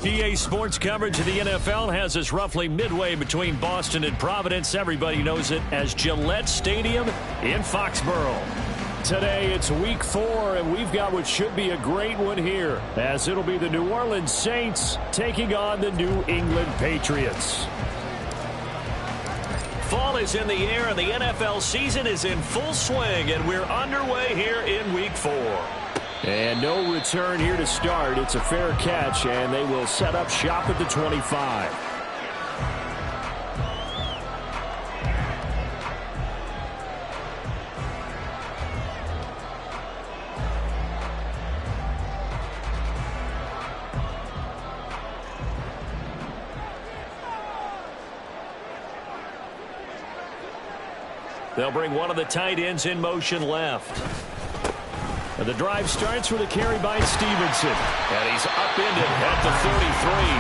EA Sports coverage of the NFL has us roughly midway between Boston and Providence. Everybody knows it as Gillette Stadium in Foxborough. Today it's week 4, and we've got what should be a great one here, as it'll be the New Orleans Saints taking on the New England Patriots. Fall is in the air, and the NFL season is in full swing, and we're underway here in week 4. And no return here to start. It's a fair catch, and they will set up shop at the 25. They'll bring one of the tight ends in motion left. And the drive starts with a carry by Stevenson. And he's upended at the 33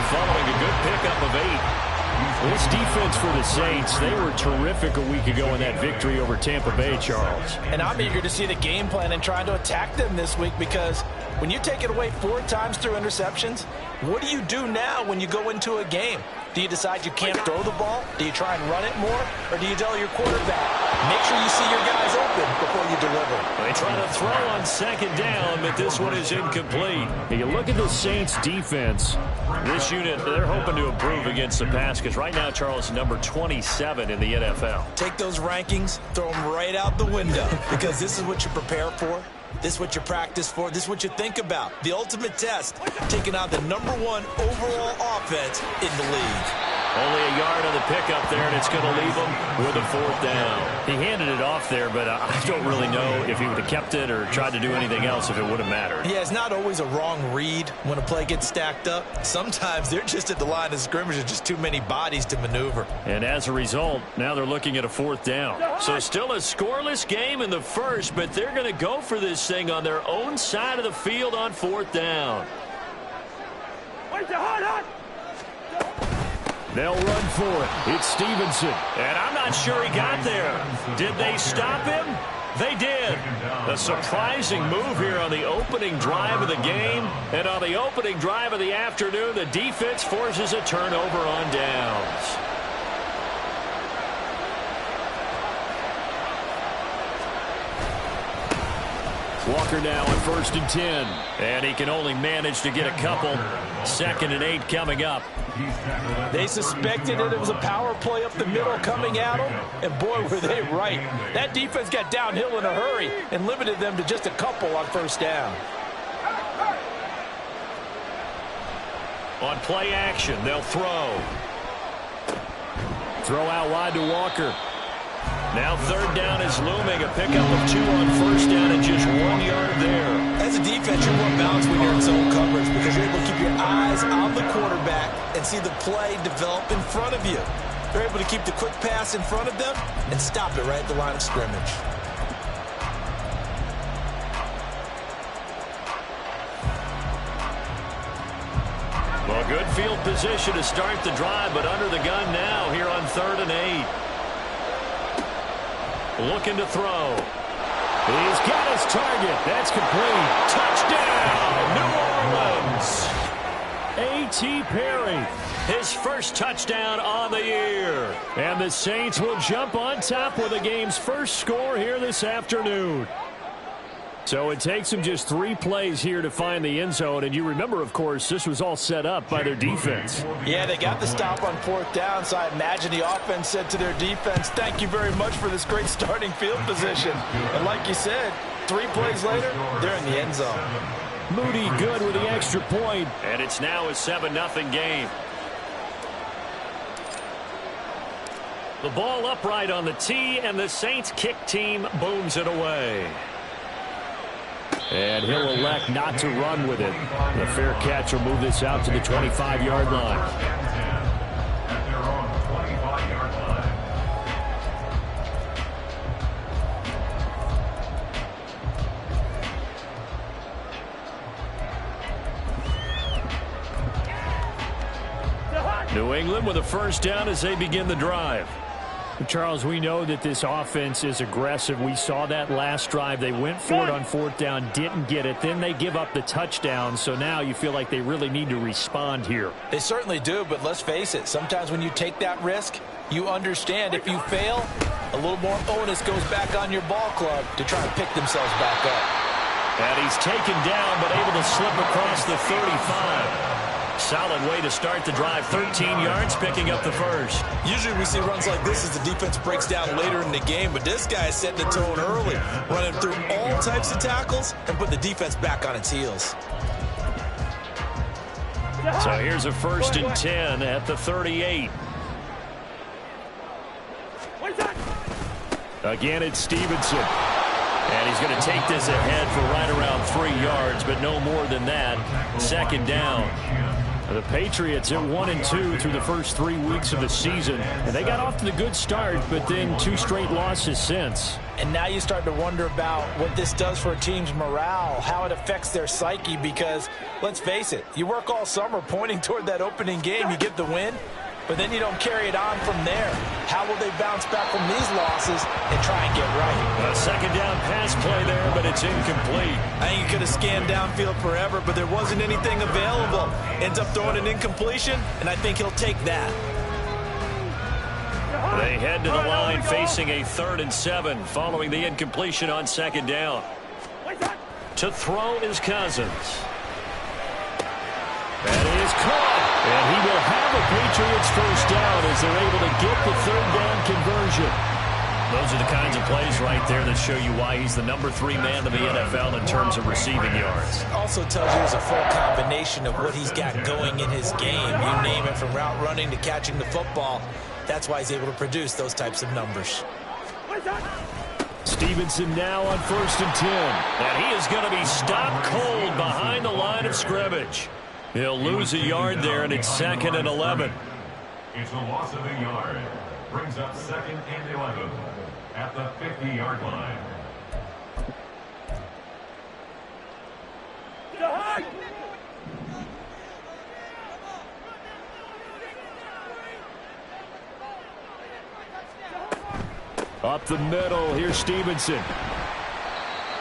following a good pickup of 8. This defense for the Saints, they were terrific a week ago in that victory over Tampa Bay, Charles. And I'm eager to see the game plan and trying to attack them this week, because when you take it away 4 times through interceptions, what do you do now when you go into a game? Do you decide you can't throw the ball? Do you try and run it more? Or do you tell your quarterback, make sure you see your guys open before you deliver? They try to throw on second down, but this one is incomplete. You look at the Saints defense. This unit, they're hoping to improve against the pass, because right now, Charles, number 27 in the NFL. Take those rankings, throw them right out the window, because this is what you prepare for. This is what you practice for. This is what you think about. The ultimate test, taking on the #1 overall offense in the league. Only a yard on the pickup there, and it's going to leave him with a 4th down. He handed it off there, but I don't really know if he would have kept it or tried to do anything else if it would have mattered. Yeah, it's not always a wrong read when a play gets stacked up. Sometimes they're just at the line of scrimmage. There's just too many bodies to maneuver. And as a result, now they're looking at a 4th down. So still a scoreless game in the first, but they're going to go for this thing on their own side of the field on 4th down. They'll run for it. It's Stevenson. And I'm not sure he got there. Did they stop him? They did. A surprising move here on the opening drive of the game. And on the opening drive of the afternoon, the defense forces a turnover on downs. Walker now on 1st and 10. And he can only manage to get a couple. 2nd and 8 coming up. They suspected it was a power play up the middle coming at them, and boy, were they right. That defense got downhill in a hurry and limited them to just a couple on 1st down. On play action, they'll throw. Throw out wide to Walker. Now 3rd down is looming. A pickup of 2 on 1st down and just 1 yard there. As a defense, you're more balanced when you're in zone coverage, because you're able to keep your eyes on the quarterback and see the play develop in front of you. They're able to keep the quick pass in front of them and stop it right at the line of scrimmage. Well, good field position to start the drive, but under the gun now here on 3rd and 8. Looking to throw. He's got his target. That's complete. Touchdown, New Orleans. A.T. Perry, his first touchdown on the year. And the Saints will jump on top with the game's first score here this afternoon. So it takes them just 3 plays here to find the end zone. And you remember, of course, this was all set up by their defense. Yeah, they got the stop on 4th down, so I imagine the offense said to their defense, thank you very much for this great starting field position. And like you said, 3 plays later, they're in the end zone. Moody good with the extra point. And it's now a 7-0 game. The ball upright on the tee, and the Saints kick team booms it away. And he'll elect not to run with it. The fair catch will move this out to the 25-yard line. New England with a first down as they begin the drive. Charles, we know that this offense is aggressive. We saw that last drive. They went for it on 4th down, didn't get it. Then they give up the touchdown. So now you feel like they really need to respond here. They certainly do, but let's face it. Sometimes when you take that risk, you understand if you fail, a little more onus goes back on your ball club to try and pick themselves back up. And he's taken down, but able to slip across the 35. Solid way to start the drive. 13 yards, picking up the first. Usually we see runs like this as the defense breaks down later in the game, but this guy is setting the tone early, running through all types of tackles and put the defense back on its heels. So here's a 1st and 10 at the 38. Again, it's Stevenson. And he's going to take this ahead for right around 3 yards, but no more than that. 2nd down. The Patriots at 1-2 through the first 3 weeks of the season. And they got off to the good start, but then 2 straight losses since. And now you start to wonder about what this does for a team's morale, how it affects their psyche, because, let's face it, you work all summer pointing toward that opening game, you get the win, but then you don't carry it on from there. How will they bounce back from these losses and try and get right? A 2nd down pass play there, but it's incomplete. I think you could have scanned downfield forever, but there wasn't anything available. Ends up throwing an incompletion, and I think he'll take that. They head to the line facing a 3rd and 7 following the incompletion on 2nd down. To throw is Cousins. That is caught. And he will have a Patriots first down as they're able to get the 3rd down conversion. Those are the kinds of plays right there that show you why he's the number 3 man in the NFL in terms of receiving yards. Also tells you it's a full combination of what he's got going in his game. You name it, from route running to catching the football. That's why he's able to produce those types of numbers. Stevenson now on 1st and 10. And he is going to be stopped cold behind the line of scrimmage. He'll lose a yard there, and it's 2nd and 11. It's a loss of a yard. Brings up 2nd and 11 at the 50-yard line. Up the middle, here's Stevenson.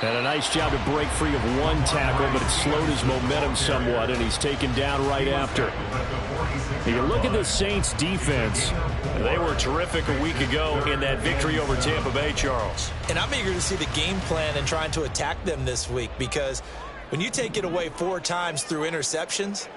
And a nice job to break free of 1 tackle, but it slowed his momentum somewhat, and he's taken down right after. You look at the Saints' defense. They were terrific a week ago in that victory over Tampa Bay, Charles. And I'm eager to see the game plan and trying to attack them this week, because when you take it away 4 times through interceptions,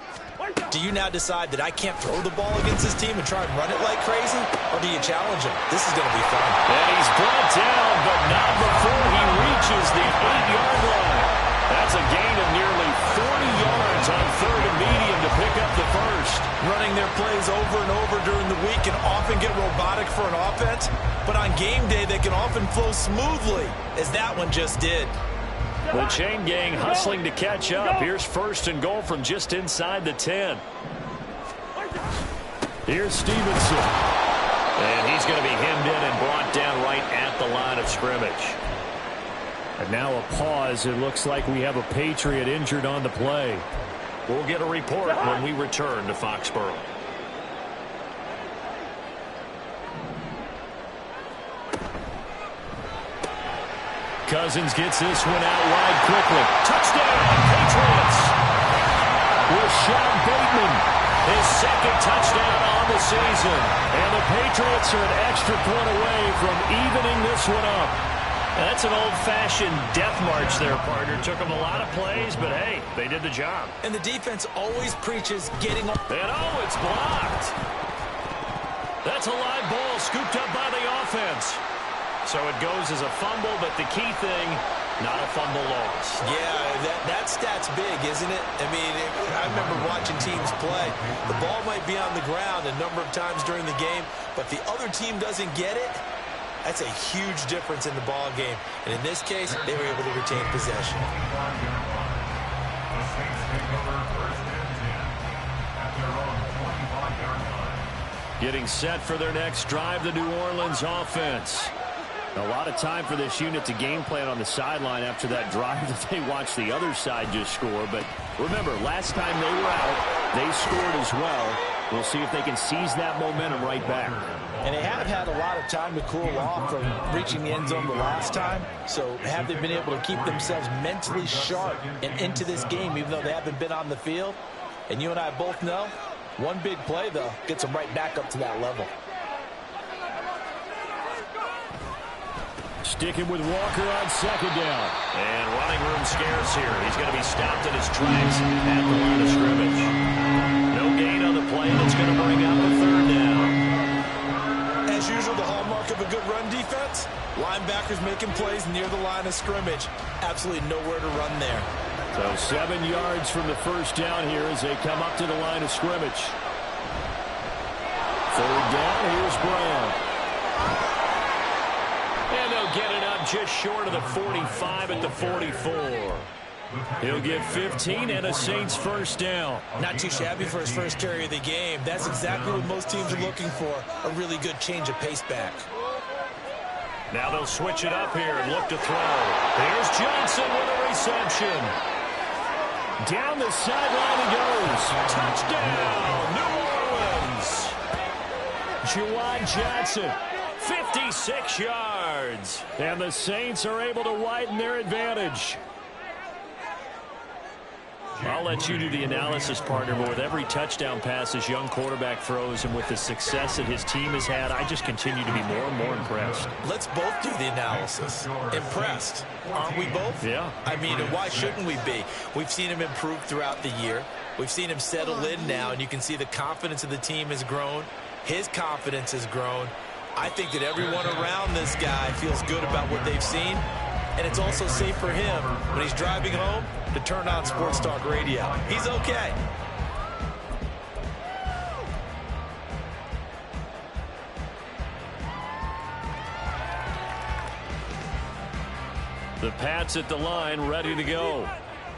do you now decide that I can't throw the ball against this team and try and run it like crazy? Or do you challenge him? This is going to be fun. And he's brought down, but not before he reaches the 8-yard line. That's a gain of nearly 40 yards on 3rd and medium to pick up the first. Running their plays over and over during the week can often get robotic for an offense, but on game day they can often flow smoothly, as that one just did. The chain gang hustling to catch up. Here's 1st and goal from just inside the 10. Here's Stevenson. And he's going to be hemmed in and brought down right at the line of scrimmage. And now a pause. It looks like we have a Patriot injured on the play. We'll get a report when we return to Foxborough. Cousins gets this one out wide quickly. Touchdown, Patriots! Rashad Bateman. His 2nd touchdown on the season. And the Patriots are an extra point away from evening this one up. That's an old-fashioned death march there, partner. Took them a lot of plays, but hey, they did the job. And the defense always preaches getting up. And oh, it's blocked. That's a live ball scooped up by the offense. So it goes as a fumble, but the key thing, not a fumble loss. Yeah, that stat's big, isn't it? I mean, I remember watching teams play. The ball might be on the ground a number of times during the game, but the other team doesn't get it. That's a huge difference in the ball game. And in this case, they were able to retain possession. Getting set for their next drive, the New Orleans offense. A lot of time for this unit to game plan on the sideline after that drive that they watched the other side just score. But remember, last time they were out, they scored as well. We'll see if they can seize that momentum right back. And they have had a lot of time to cool off from reaching the end zone the last time. So have they been able to keep themselves mentally sharp and into this game, even though they haven't been on the field? And you and I both know, one big play, though, gets them right back up to that level. Sticking with Walker on second down. And running room scarce here. He's going to be stopped in his tracks at the line of scrimmage. No gain on the play. That's going to bring out the third down. As usual, the hallmark of a good run defense, linebackers making plays near the line of scrimmage. Absolutely nowhere to run there. So 7 yards from the first down here as they come up to the line of scrimmage. Third down, here's Brown. And they'll get it up just short of the 45 at the 44. He'll get 15 and a Saints first down. Not too shabby for his first carry of the game. That's exactly what most teams are looking for, a really good change of pace back. Now they'll switch it up here and look to throw. Here's Johnson with a reception. Down the sideline he goes. Touchdown, New Orleans. Juwan Johnson. 56 yards. And the Saints are able to widen their advantage. I'll let you do the analysis, partner, but with every touchdown pass this young quarterback throws and with the success that his team has had, I just continue to be more and more impressed. Let's both do the analysis. Impressed. Aren't we both? Yeah. I mean, and why shouldn't we be? We've seen him improve throughout the year. We've seen him settle in now, and you can see the confidence of the team has grown. His confidence has grown. I think that everyone around this guy feels good about what they've seen. And it's also safe for him when he's driving home to turn on Sports Talk Radio. He's okay. The Pats at the line, ready to go.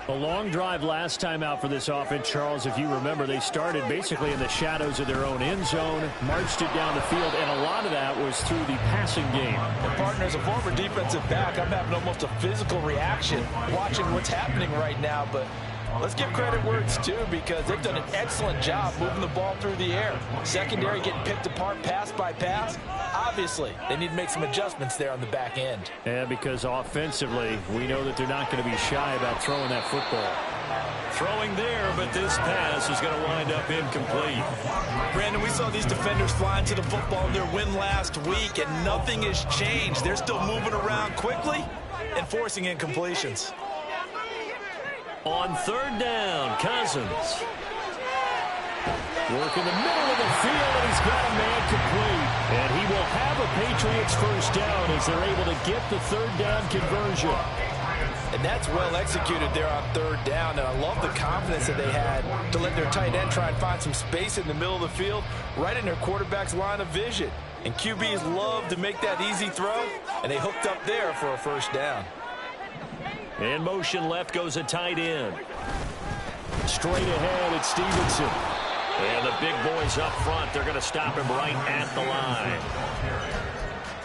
A long drive last time out for this offense, Charles. If you remember, they started basically in the shadows of their own end zone, marched it down the field, and a lot of that was through the passing game. And partner, as a former defensive back, I'm having almost a physical reaction watching what's happening right now. But let's give credit where it's due, because they've done an excellent job moving the ball through the air. Secondary getting picked apart pass by pass. Obviously, they need to make some adjustments there on the back end. And because offensively, we know that they're not going to be shy about throwing that football. Throwing there, but this pass is going to wind up incomplete. Brandon, we saw these defenders flying to the football in their win last week, and nothing has changed. They're still moving around quickly and forcing incompletions. On third down, Cousins. Work in the middle of the field, and he's got a man complete. And he will have a Patriots first down as they're able to get the third down conversion. And that's well executed there on third down. And I love the confidence that they had to let their tight end try and find some space in the middle of the field, right in their quarterback's line of vision. And QBs love to make that easy throw, and they hooked up there for a first down. In motion left goes a tight end. Straight ahead, it's Stevenson. And the big boys up front, they're going to stop him right at the line.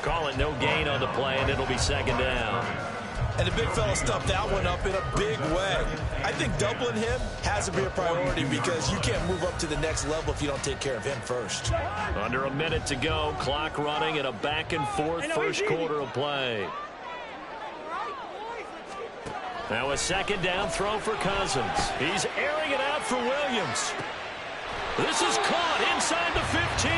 Call it no gain on the play, and it'll be second down. And the big fella stuffed that one up in a big way. I think doubling him has to be a priority, because you can't move up to the next level if you don't take care of him first. Under a minute to go, clock running, and a back-and-forth first quarter of play. Now a second down throw for Cousins. He's airing it out for Williams. This is caught inside the 15.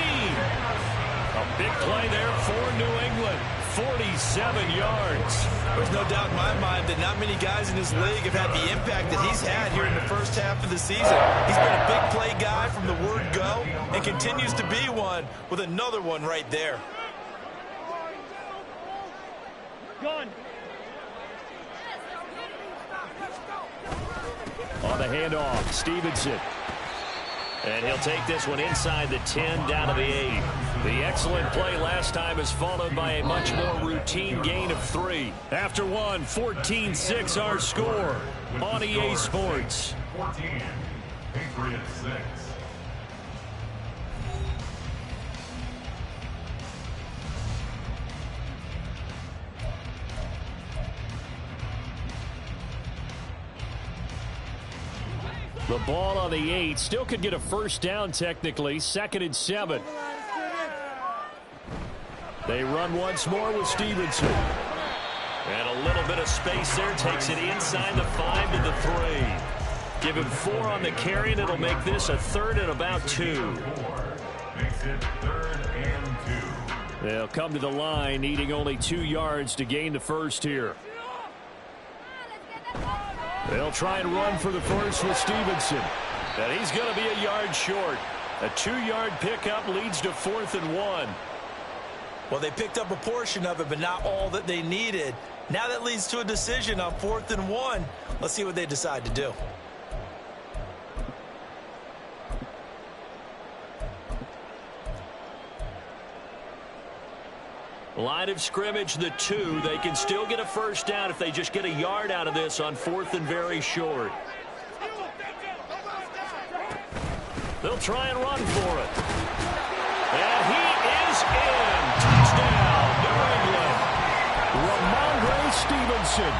A big play there for New England. 47 yards. There's no doubt in my mind that not many guys in this league have had the impact that he's had here in the first half of the season. He's been a big play guy from the word go and continues to be one with another one right there. on the handoff. Stevenson. And he'll take this one inside the 10, down to the 8. The excellent play last time is followed by a much more routine gain of 3. After one, 14-6 our score on EA Sports. 14, Patriots 6. The ball on the 8. Still could get a first down technically. 2nd and 7. They run once more with Stevenson. And a little bit of space there. Takes it inside the 5 to the 3. Give him 4 on the carry, and it'll make this a 3rd and about 2. Makes it 3rd and 2. They'll come to the line, needing only 2 yards to gain the first here. They'll try and run for the first with Stevenson. And he's going to be a yard short. A 2-yard pickup leads to 4th and 1. Well, they picked up a portion of it, but not all that they needed. Now that leads to a decision on 4th and 1. Let's see what they decide to do. Line of scrimmage, the 2. They can still get a first down if they just get a yard out of this on 4th and very short. They'll try and run for it. And he is in. Touchdown, New England. Ramondre Stevenson.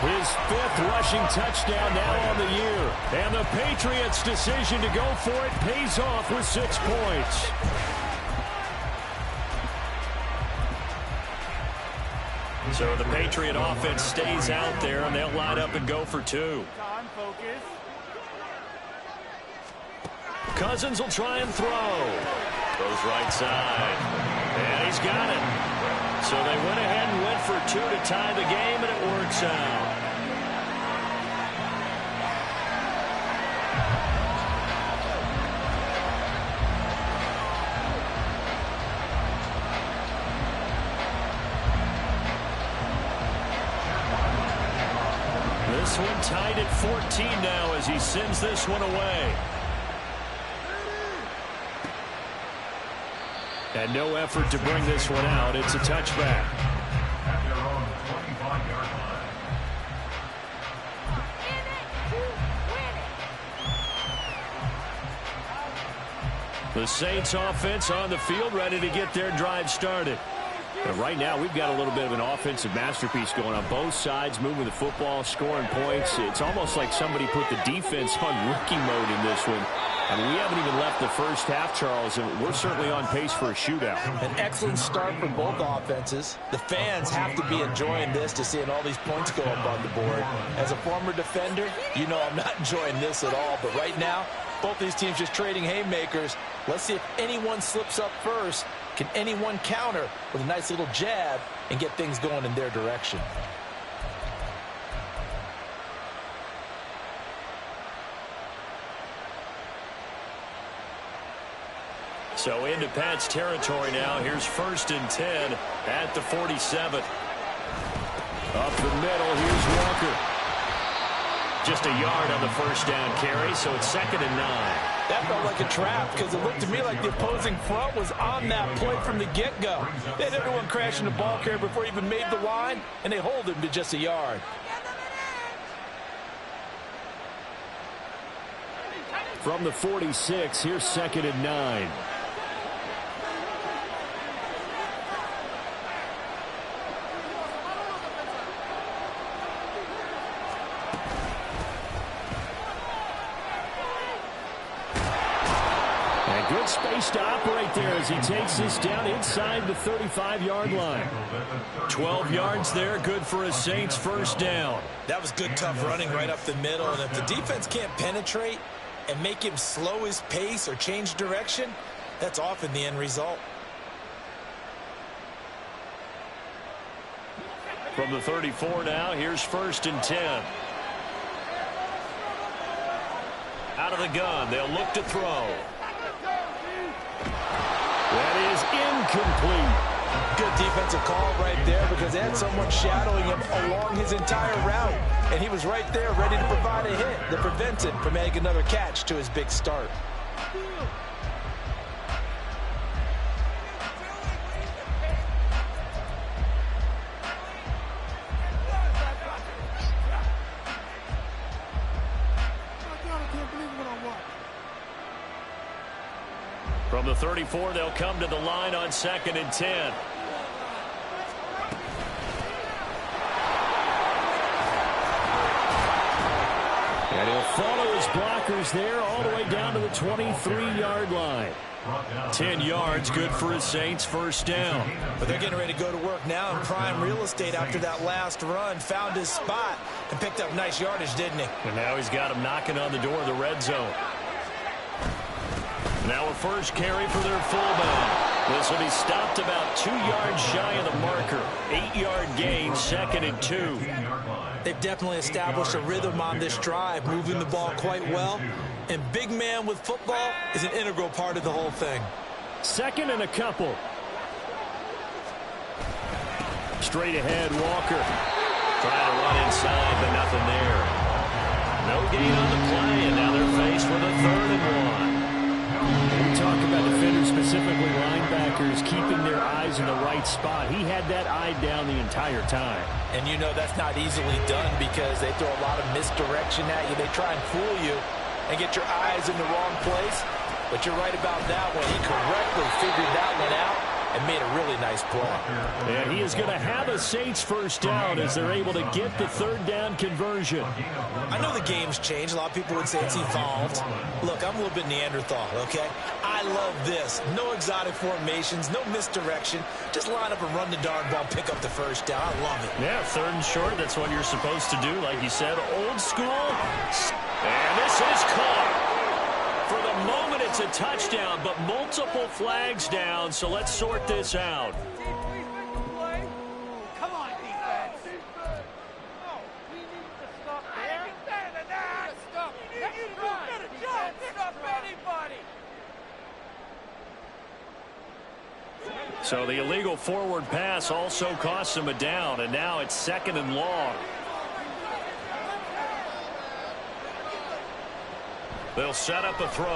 His 5th rushing touchdown now on the year. And the Patriots' decision to go for it pays off with 6 points. So the Patriot offense stays out there, and they'll line up and go for 2. Cousins will try and throw. Goes right side. And he's got it. So they went ahead and went for 2 to tie the game, and it works out. This one tied at 14 now as he sends this one away. And no effort to bring this one out. It's a touchback. At their own 25-yard line. The Saints offense on the field, ready to get their drive started. And right now, we've got a little bit of an offensive masterpiece going on both sides, moving the football, scoring points. It's almost like somebody put the defense on rookie mode in this one. I mean, we haven't even left the first half, Charles, and we're certainly on pace for a shootout. An excellent start for both offenses. The fans have to be enjoying this to seeing all these points go up on the board. As a former defender, you know I'm not enjoying this at all. But right now, both these teams just trading haymakers. Let's see if anyone slips up first. Can anyone counter with a nice little jab and get things going in their direction? So into Pat's territory now. Here's 1st and 10 at the 47. Up the middle, here's Walker. Just a yard on the first down carry, so it's 2nd and 9. That felt like a trap because it looked to me like the opposing front was on that play from the get-go. They had everyone crashing the ball carrier before he even made the line, and they hold him to just a yard. From the 46, here's 2nd and 9. Good space to operate there as he takes this down inside the 35-yard line. 12 yards there, good for a Saints first down. That was good, tough running right up the middle. And if the defense can't penetrate and make him slow his pace or change direction, that's often the end result. From the 34 now, here's 1st and 10. Out of the gun, they'll look to throw. That is incomplete. Good defensive call right there because they had someone shadowing him along his entire route. And he was right there ready to provide a hit that prevents him from making another catch to his big start. From the 34, they'll come to the line on 2nd and 10. And he'll follow his blockers there all the way down to the 23-yard line. 10 yards, good for his Saints, first down. But they're getting ready to go to work now in prime real estate after that last run. Found his spot and picked up nice yardage, didn't he? And now he's got him knocking on the door of the red zone. Now a first carry for their fullback. This will be stopped about 2 yards shy of the marker. 8-yard gain, 2nd and 2. They've definitely established a rhythm on this drive, moving the ball quite well. And big man with football is an integral part of the whole thing. 2nd and a couple. Straight ahead, Walker. Trying to run inside, but nothing there. No gain on the play, and now they're faced with a 3rd and 1. We talk about defenders, specifically linebackers, keeping their eyes in the right spot. He had that eye down the entire time. And you know that's not easily done because they throw a lot of misdirection at you. They try and fool you and get your eyes in the wrong place. But you're right about that one. He correctly figured that one out and made a really nice play. And he is going to have a Saints first down as they're able to get the 3rd down conversion. I know the game's changed. A lot of people would say it's evolved. Look, I'm a little bit Neanderthal, okay? I love this. No exotic formations, no misdirection. Just line up and run the darn ball, pick up the first down. I love it. Yeah, 3rd and short. That's what you're supposed to do. Like you said, old school. And this is caught. For the moment, it's a touchdown, but multiple flags down, so let's sort this out. Come on, defense. No, we need to stop there. Stop. That's right. Stop anybody. So the illegal forward pass also costs him a down, and now it's 2nd and long. They'll set up a throw.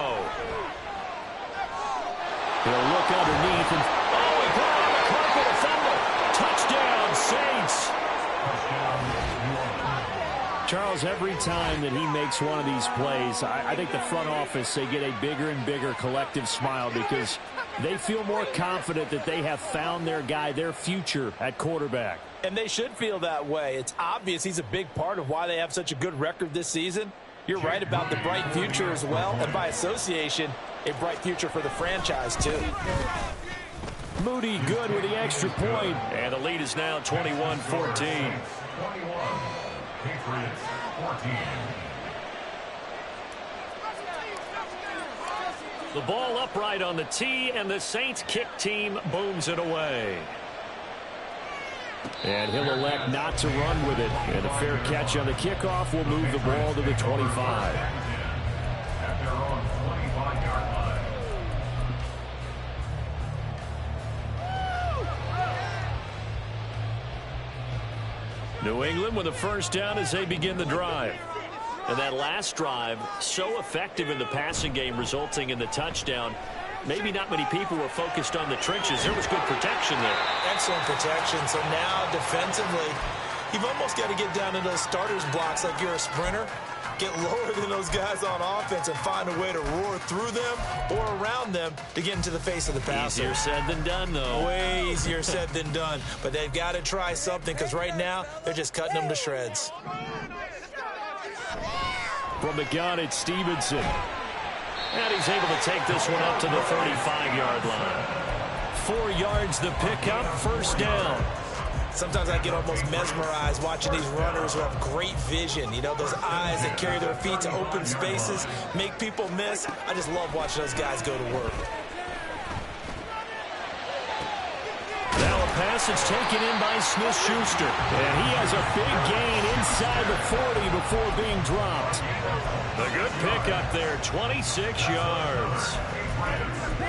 He'll look underneath and he put it on the carpet, a fumble. Touchdown, Saints. Charles, every time that he makes one of these plays, I think the front office, they get a bigger and bigger collective smile because they feel more confident that they have found their guy, their future at quarterback. And they should feel that way. It's obvious he's a big part of why they have such a good record this season. You're right about the bright future as well, and by association, a bright future for the franchise, too. Moody good with the extra point, and the lead is now 21-14. 21, Patriots 14. The ball upright on the tee, and the Saints kick team booms it away. And he'll elect not to run with it. And a fair catch on the kickoff will move the ball to the 25. At their own 25-yard line. New England with a first down as they begin the drive. And that last drive, so effective in the passing game, resulting in the touchdown. Maybe not many people were focused on the trenches. There was good protection there. Excellent protection. So now defensively, you've almost got to get down into those starters blocks like you're a sprinter. Get lower than those guys on offense and find a way to roar through them or around them to get into the face of the passer. Easier said than done, though. Way easier said than done. But they've got to try something because right now they're just cutting them to shreds. From the gun, it's Stevenson. And he's able to take this one up to the 35-yard line. 4 yards the pickup, first down. Sometimes I get almost mesmerized watching these runners who have great vision. You know, those eyes that carry their feet to open spaces, make people miss. I just love watching those guys go to work. Now a pass. It's taken in by Smith-Schuster. And he has a big gain inside the 40 before being dropped. A good pickup there, 26 yards.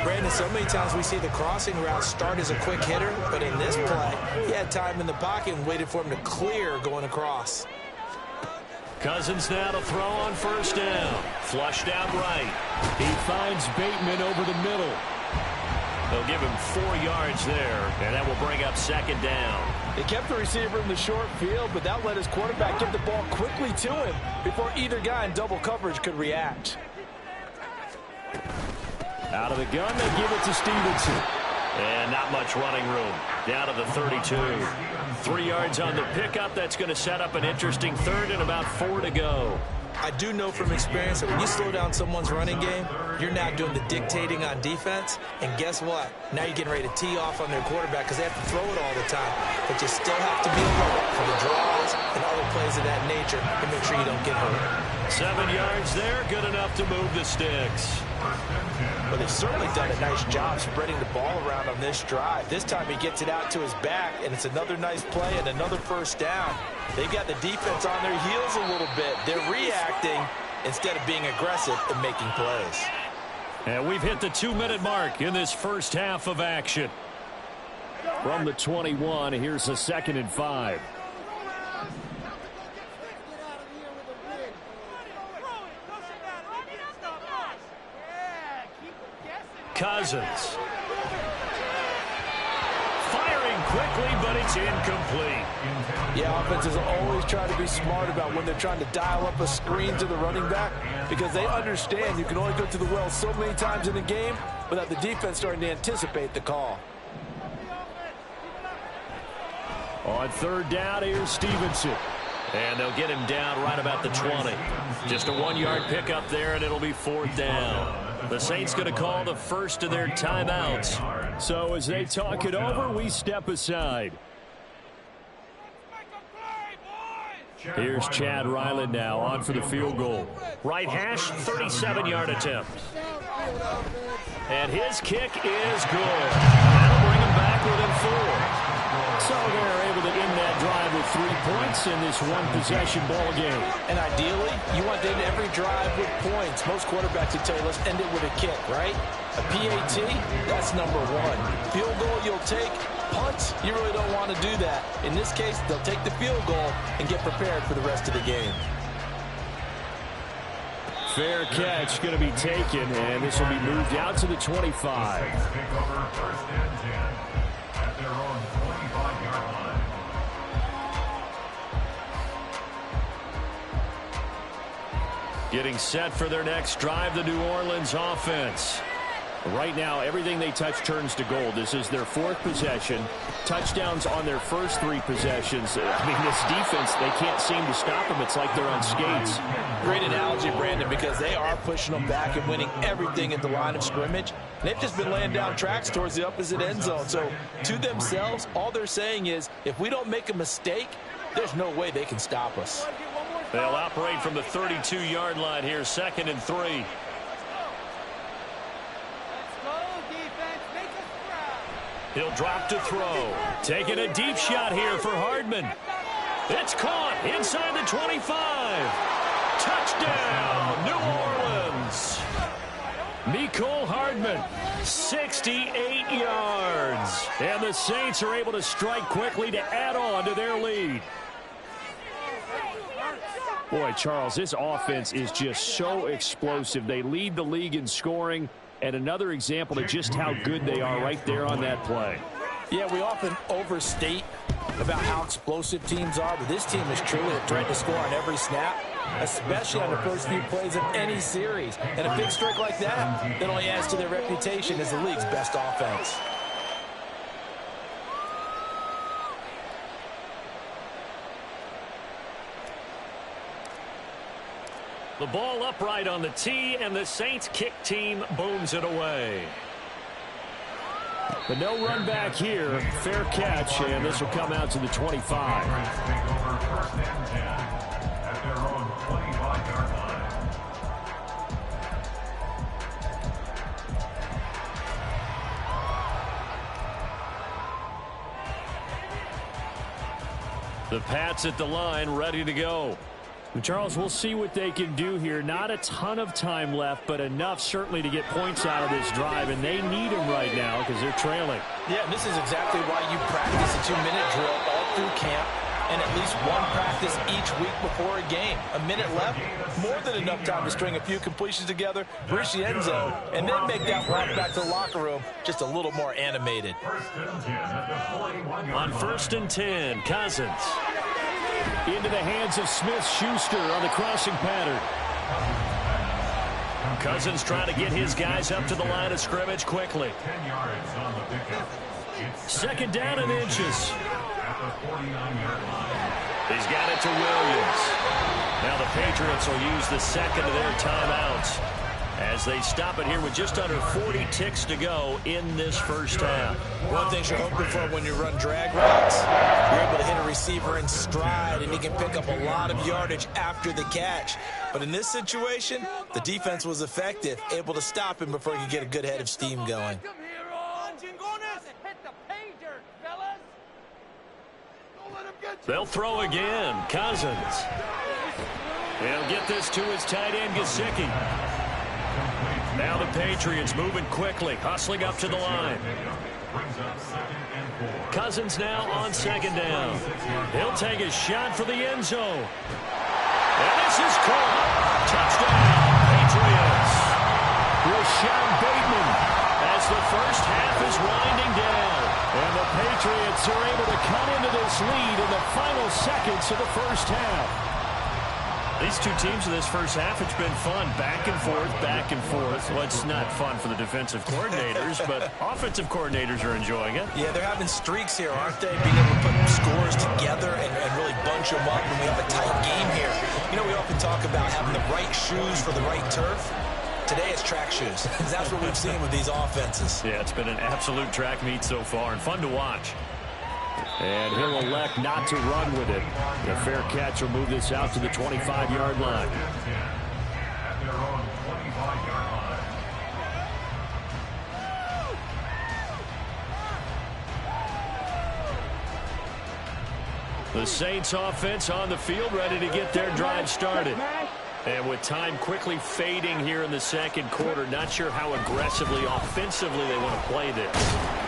Brandon, so many times we see the crossing route start as a quick hitter, but in this play, he had time in the pocket and waited for him to clear going across. Cousins now to throw on first down. Flushed out right. He finds Bateman over the middle. They'll give him 4 yards there, and that will bring up second down. They kept the receiver in the short field, but that let his quarterback get the ball quickly to him before either guy in double coverage could react. Out of the gun, they give it to Stevenson. And not much running room. Down to the 32. 3 yards on the pickup. That's going to set up an interesting third and about 4 to go. I do know from experience that when you slow down someone's running game, you're now doing the dictating on defense. And guess what? Now you're getting ready to tee off on their quarterback because they have to throw it all the time. But you still have to be alert for the draws and other plays of that nature to make sure you don't get hurt. 7 yards there, good enough to move the sticks. But they've certainly done a nice job spreading the ball around on this drive. This time he gets it out to his back, and it's another nice play and another first down. They've got the defense on their heels a little bit. They're reacting instead of being aggressive and making plays. And we've hit the 2-minute mark in this first half of action. From the 21, here's a 2nd and 5. Cousins. Firing quickly, but it's incomplete. Yeah, offenses always try to be smart about when they're trying to dial up a screen to the running back because they understand you can only go to the well so many times in a game without the defense starting to anticipate the call. On third down, here's Stevenson. And they'll get him down right about the 20. Just a 1-yard pickup there, and it'll be 4th down. The Saints going to call the first of their timeouts. So as they talk it over, we step aside. Here's Chad Ryland now on for the field goal. Right hash, 37-yard attempt. And his kick is good. That'll bring him back within 4. So they're able to end that drive with 3 points in this one-possession ball game. And ideally, you want to end every drive with points. Most quarterbacks would tell you, let's end it with a kick, right? A PAT, that's number 1. Field goal, you'll take. Punts, you really don't want to do that. In this case, they'll take the field goal and get prepared for the rest of the game. Fair catch going to be taken, and this will be moved out to the 25. Getting set for their next drive, the New Orleans offense. Right now, everything they touch turns to gold. This is their 4th possession. Touchdowns on their first 3 possessions. I mean, this defense, they can't seem to stop them. It's like they're on skates. Great analogy, Brandon, because they are pushing them back and winning everything at the line of scrimmage. They've just been laying down tracks towards the opposite end zone. So, to themselves, all they're saying is, if we don't make a mistake, there's no way they can stop us. They'll operate from the 32-yard line here, 2nd and 3. He'll drop to throw. Taking a deep shot here for Hardman. It's caught inside the 25. Touchdown, New Orleans. Mecole Hardman, 68 yards. And the Saints are able to strike quickly to add on to their lead. Boy, Charles, this offense is just so explosive. They lead the league in scoring, and another example of just how good they are right there on that play. Yeah, we often overstate about how explosive teams are, but this team is truly a threat to score on every snap, especially on the first few plays of any series. And a big streak like that only adds to their reputation as the league's best offense. The ball upright on the tee, and the Saints kick team booms it away. But no run back here. Fair catch, and this will come out to the 25. The Pats at the line, ready to go. Charles, we'll see what they can do here. Not a ton of time left, but enough certainly to get points out of this drive, and they need them right now because they're trailing. Yeah, and this is exactly why you practice a 2-minute drill all through camp and at least one practice each week before a game. A minute left, more than enough time to string a few completions together, reach the end zone, and then make that walk back to the locker room just a little more animated. On 1st and 10, Cousins. Into the hands of Smith-Schuster on the crossing pattern. Cousins trying to get his guys up to the line of scrimmage quickly. 2nd down and inches. He's got it to Williams. Now the Patriots will use the second of their timeouts as they stop it here with just under 40 ticks to go in this first half. One thing you're hoping for when you run drag routes, you're able to hit a receiver in stride, and he can pick up a lot of yardage after the catch. But in this situation, the defense was effective, able to stop him before he could get a good head of steam going. They'll throw again. Cousins. He'll get this to his tight end, Gesicki. Now the Patriots moving quickly, hustling up to the line. Cousins now on 2nd down. He'll take a shot for the end zone. And this is caught. Touchdown, Patriots. Rashad Bateman as the first half is winding down. And the Patriots are able to cut into this lead in the final seconds of the first half. These two teams in this first half, it's been fun. Back and forth, back and forth. Well, it's not fun for the defensive coordinators, but offensive coordinators are enjoying it. Yeah, they're having streaks here, aren't they? Being able to put scores together and really bunch them up when we have a tight game here. You know, we often talk about having the right shoes for the right turf. Today it's track shoes. That's what we've seen with these offenses. Yeah, it's been an absolute track meet so far and fun to watch. And he'll elect not to run with it. The fair catch will move this out to the 25-yard line. The Saints offense on the field, ready to get their drive started. And with time quickly fading here in the second quarter, not sure how aggressively, offensively they want to play this.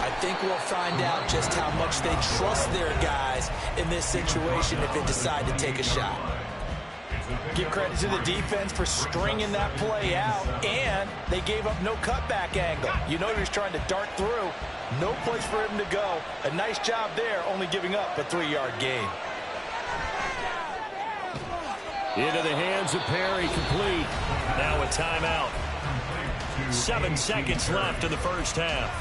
I think we'll find out just how much they trust their guys in this situation if they decide to take a shot. Give credit to the defense for stringing that play out, and they gave up no cutback angle. You know he was trying to dart through. No place for him to go. A nice job there, only giving up a 3-yard gain. Into the hands of Perry, complete. Now a timeout. 7 seconds left in the first half.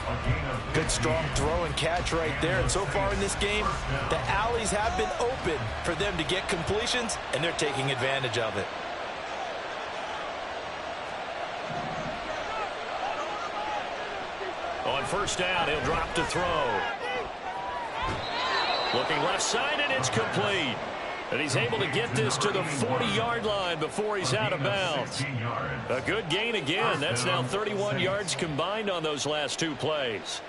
Good strong throw and catch right there. And so far in this game, the alleys have been open for them to get completions, and they're taking advantage of it. On 1st down, he'll drop to throw. Looking left side, and it's complete. And he's able to get this to the 40-yard line before he's out of bounds. A good gain again. That's now 31 yards combined on those last 2 plays.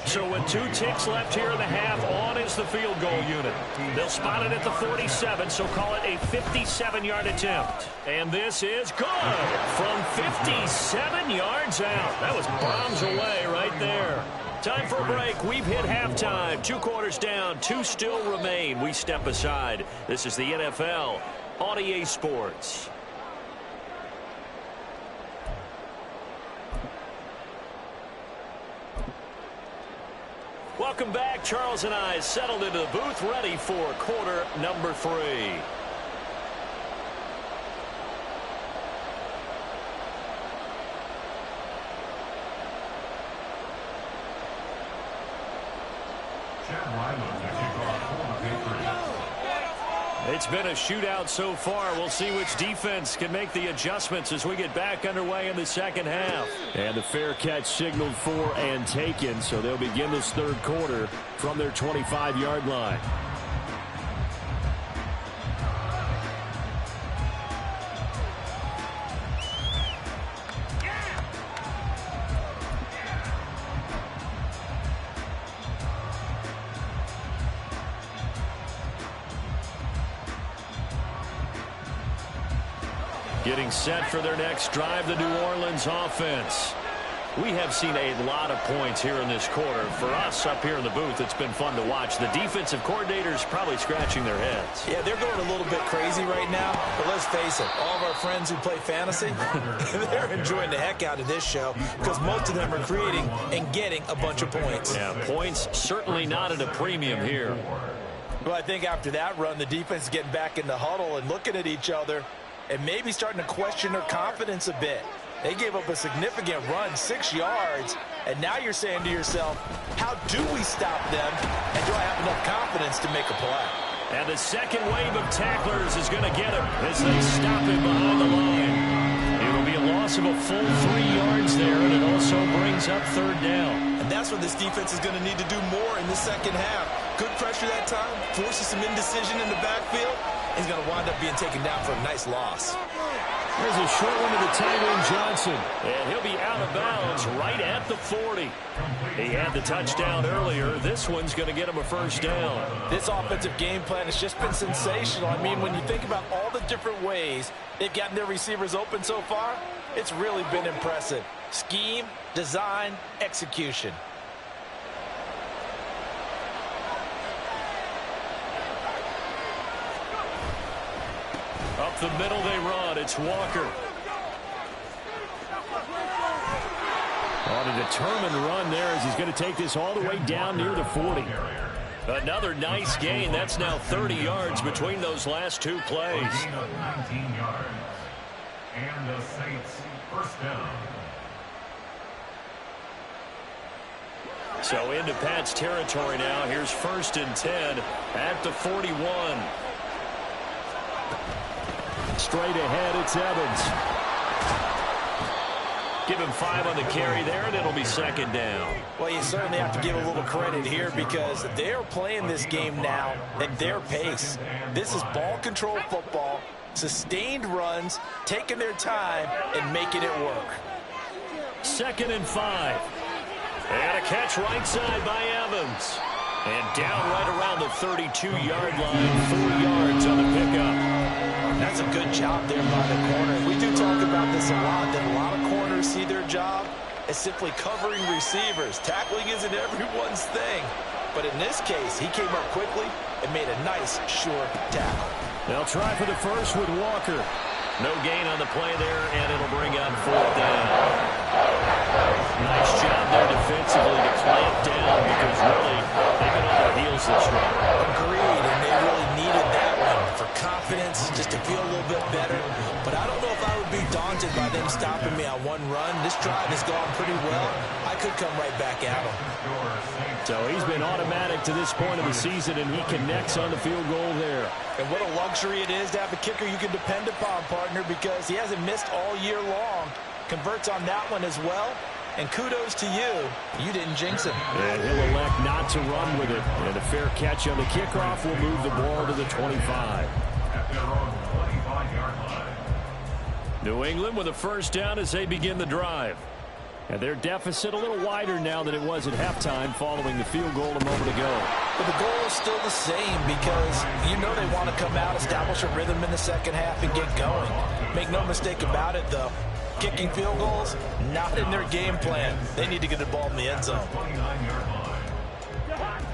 So with 2 ticks left here in the half, on is the field goal unit. They'll spot it at the 47, so call it a 57-yard attempt. And this is good from 57 yards out. That was bombs away right there. Time for a break. We've hit halftime. 2 quarters down, 2 still remain. We step aside. This is the NFL on EA Sports. Welcome back. Charles and I settled into the booth, ready for quarter number 3. It's been a shootout so far. We'll see which defense can make the adjustments as we get back underway in the second half. And the fair catch signaled for and taken, so they'll begin this 3rd quarter from their 25-yard line. Getting set for their next drive, the New Orleans offense. We have seen a lot of points here in this quarter. For us up here in the booth, it's been fun to watch. The defensive coordinators probably scratching their heads. Yeah, they're going a little bit crazy right now. But let's face it, all of our friends who play fantasy, they're enjoying the heck out of this show because most of them are creating and getting a bunch of points. Yeah, points certainly not at a premium here. Well, I think after that run, the defense is getting back in the huddle and looking at each other and maybe starting to question their confidence a bit. They gave up a significant run, 6 yards, and now you're saying to yourself, how do we stop them, and do I have enough confidence to make a play? And the second wave of tacklers is going to get him as they stop him behind the line. It'll be a loss of a full 3 yards there, and it also brings up third down. And that's what this defense is going to need to do more in the second half. Good pressure that time, forces some indecision in the backfield. He's going to wind up being taken down for a nice loss. There's a short one to the tight end, Johnson. And he'll be out of bounds right at the 40. He had the touchdown earlier. This one's going to get him a first down. This offensive game plan has just been sensational. I mean, when you think about all the different ways they've gotten their receivers open so far, it's really been impressive. Scheme, design, execution. Up the middle they run. It's Walker. On a determined run there as he's going to take this all the way down near the 40. Another nice gain. That's now 30 yards between those last two plays. Gain of 19 yards. And the Saints first down. So into Pat's territory now. Here's 1st and 10 at the 41. Straight ahead, it's Evans. Give him 5 on the carry there, and it'll be second down. Well, you certainly have to give a little credit here because they're playing this game now at their pace. This is ball control football, sustained runs, taking their time, and making it work. 2nd and 5. And a catch right side by Evans. And down right around the 32-yard line, 4 yards on the pickup. That's a good job there by the corner. We do talk about this a lot, that a lot of corners see their job as simply covering receivers. Tackling isn't everyone's thing. But in this case, he came up quickly and made a nice, short tackle. They'll try for the first with Walker. No gain on the play there, and it'll bring up 4th down. Nice job there defensively to clamp down because really they've been on their heels this run. Agreed, and they really needed that one for confidence, just to feel a little bit better. But I don't know if I would be daunted by them stopping me on one run. This drive has gone pretty well. I could come right back at them. So he's been automatic to this point of the season, and he connects on the field goal there. And what a luxury it is to have a kicker you can depend upon, partner, because he hasn't missed all year long. Converts on that one as well. And kudos to you. You didn't jinx him. And he'll elect not to run with it. And a fair catch on the kickoff will move the ball to the 25. At their own 25-yard line. New England with a first down as they begin the drive. And their deficit a little wider now than it was at halftime following the field goal a moment ago. But the goal is still the same because you know they want to come out, establish a rhythm in the second half, and get going. Make no mistake about it, though. Kicking field goals, not in their game plan. They need to get the ball in the end zone. 29-yard line.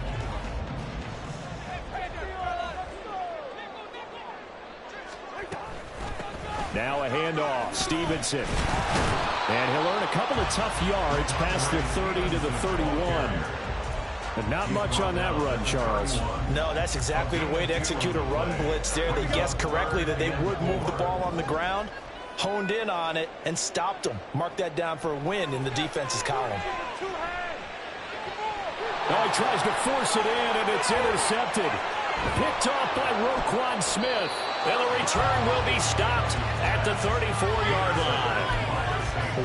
Now a handoff. Stevenson. And he'll earn a couple of tough yards past the 30 to the 31. But not much on that run, Charles. No, that's exactly the way to execute a run blitz there. They guessed correctly that they would move the ball on the ground, honed in on it, and stopped them. Mark that down for a win in the defense's column. Now he tries to force it in, and it's intercepted. Picked off by Roquan Smith. And the return will be stopped at the 34-yard line.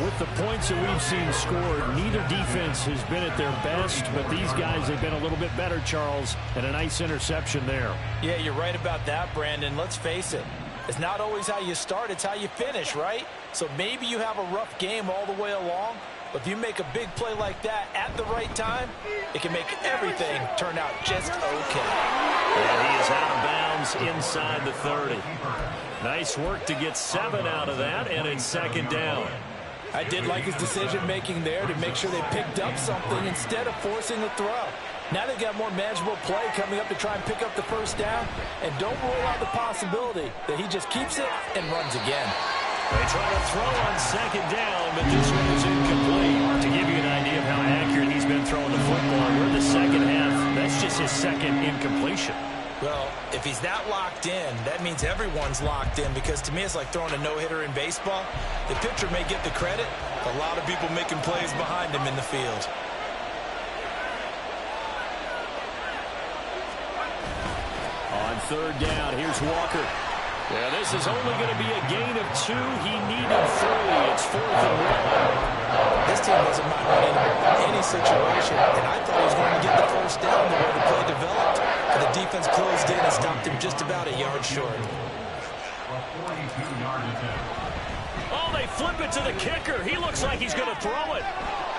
With the points that we've seen scored, neither defense has been at their best, but these guys have been a little bit better, Charles, and a nice interception there. Yeah, you're right about that, Brandon. Let's face it. It's not always how you start, it's how you finish, right? So maybe you have a rough game all the way along, but if you make a big play like that at the right time, it can make everything turn out just okay. And he is out of bounds yards inside the 30. Nice work to get 7 out of that, and it's second down. I did like his decision-making there to make sure they picked up something instead of forcing a throw. Now they've got more manageable play coming up to try and pick up the first down, and don't rule out the possibility that he just keeps it and runs again. They try to throw on second down, but this one is incomplete. To give you an idea of how accurate he's been throwing the football, we're in the second half. That's just his second incompletion. Well, if he's that locked in, that means everyone's locked in, because to me it's like throwing a no-hitter in baseball. The pitcher may get the credit, a lot of people making plays behind him in the field. On third down, here's Walker. Yeah, this is only going to be a gain of 2. He needed 3. It's 4th and 1. This team doesn't mind running any situation, and I thought he was going to get the first down the way the play developed, but the defense closed in and stopped him just about a yard short. Oh, they flip it to the kicker. He looks like he's going to throw it.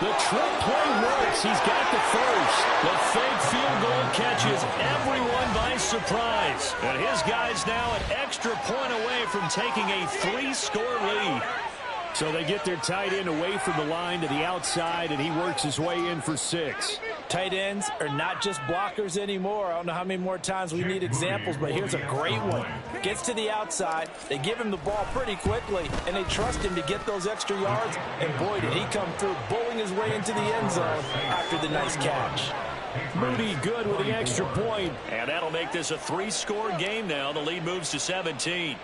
The trick play works. He's got the first. The fake field goal catches everyone by surprise. And his guy's now an extra point away from taking a 3-score lead. So they get their tight end away from the line to the outside, and he works his way in for 6. Tight ends are not just blockers anymore. I don't know how many more times we need examples, but here's a great one. Gets to the outside, they give him the ball pretty quickly, and they trust him to get those extra yards, and boy, did he come through, bowling his way into the end zone after the nice catch. Moody good with the extra point, and that'll make this a 3-score game now. The lead moves to 17.